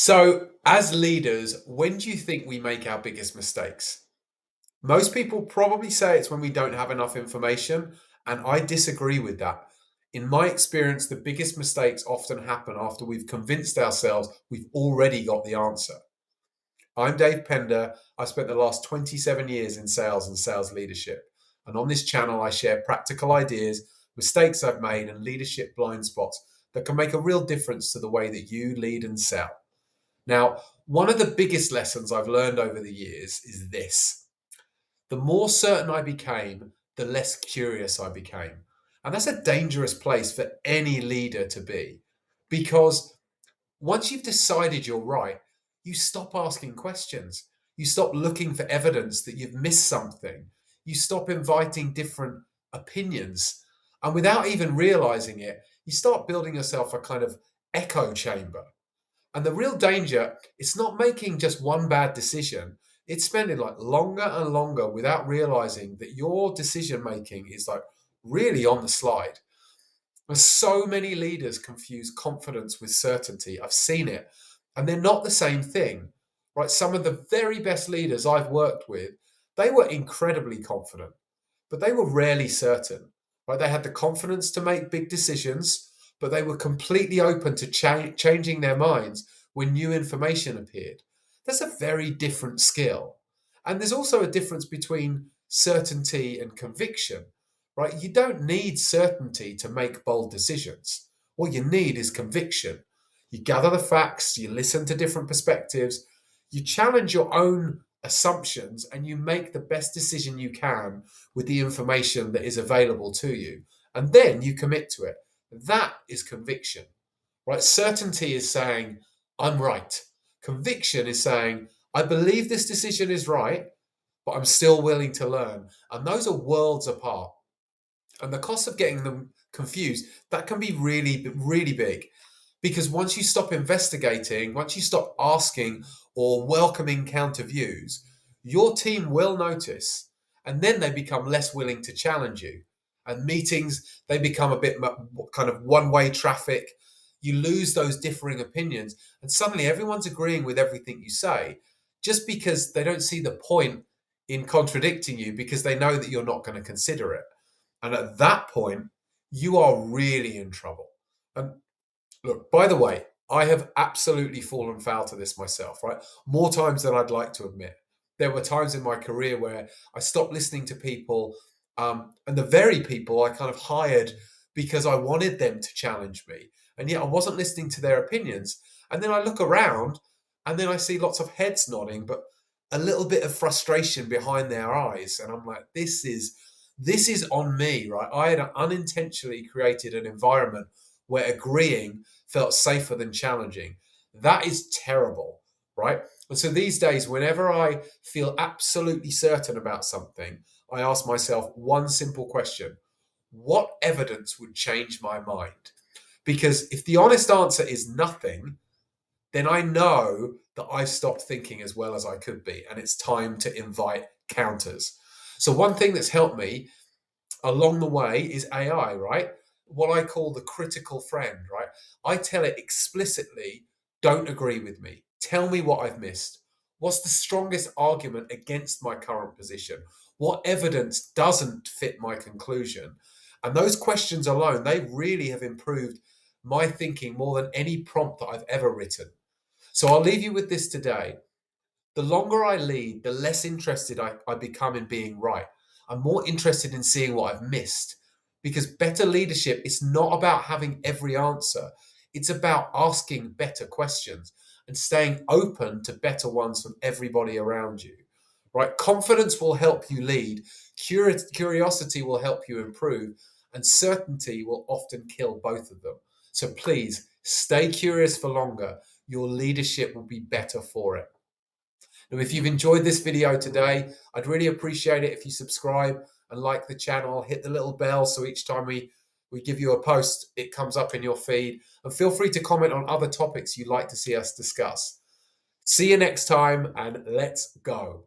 So, as leaders, when do you think we make our biggest mistakes? Most people probably say it's when we don't have enough information, and I disagree with that. In my experience, the biggest mistakes often happen after we've convinced ourselves we've already got the answer. I'm Dave Pender. I've spent the last 27 years in sales and sales leadership. And on this channel, I share practical ideas, mistakes I've made, and leadership blind spots that can make a real difference to the way that you lead and sell. Now, one of the biggest lessons I've learned over the years is this: the more certain I became, the less curious I became. And that's a dangerous place for any leader to be, because once you've decided you're right, you stop asking questions. You stop looking for evidence that you've missed something. You stop inviting different opinions. And without even realizing it, you start building yourself a kind of echo chamber. And the real danger, it's not making just one bad decision. It's spending like longer and longer without realizing that your decision making is like really on the slide. There's so many leaders confuse confidence with certainty. I've seen it. And they're not the same thing, right? Some of the very best leaders I've worked with, they were incredibly confident, but they were rarely certain, right? They had the confidence to make big decisions, but they were completely open to changing their minds when new information appeared. That's a very different skill. And there's also a difference between certainty and conviction, right? You don't need certainty to make bold decisions. What you need is conviction. You gather the facts, you listen to different perspectives, you challenge your own assumptions, and you make the best decision you can with the information that is available to you. And then you commit to it. That is conviction, right? Certainty is saying, I'm right. Conviction is saying, I believe this decision is right, but I'm still willing to learn. And those are worlds apart. And the cost of getting them confused, that can be really, really big. Because once you stop investigating, once you stop asking or welcoming counter views, your team will notice. And then they become less willing to challenge you. And meetings, they become a bit kind of one way traffic. You lose those differing opinions. And suddenly everyone's agreeing with everything you say just because they don't see the point in contradicting you because they know that you're not going to consider it. And at that point, you are really in trouble. And look, by the way, I have absolutely fallen foul to this myself, right? More times than I'd like to admit. There were times in my career where I stopped listening to people, and the very people I kind of hired because I wanted them to challenge me. And yet I wasn't listening to their opinions. And then I look around and then I see lots of heads nodding, but a little bit of frustration behind their eyes. And I'm like, this is on me, right? I had unintentionally created an environment where agreeing felt safer than challenging. That is terrible, right? And so these days, whenever I feel absolutely certain about something, I ask myself one simple question: what evidence would change my mind? Because if the honest answer is nothing, then I know that I've stopped thinking as well as I could be, and it's time to invite counters. So, one thing that's helped me along the way is AI, right? What I call the critical friend, right? I tell it explicitly, don't agree with me. Tell me what I've missed. What's the strongest argument against my current position? What evidence doesn't fit my conclusion? And those questions alone, they really have improved my thinking more than any prompt that I've ever written. So I'll leave you with this today. The longer I lead, the less interested I become in being right. I'm more interested in seeing what I've missed, because better leadership is not about having every answer. It's about asking better questions and staying open to better ones from everybody around you. Right? Confidence will help you lead, curiosity will help you improve, and certainty will often kill both of them. So please stay curious for longer. Your leadership will be better for it. Now, if you've enjoyed this video today, I'd really appreciate it if you subscribe and like the channel, hit the little bell so each time we give you a post, it comes up in your feed. And feel free to comment on other topics you'd like to see us discuss. See you next time, and let's go.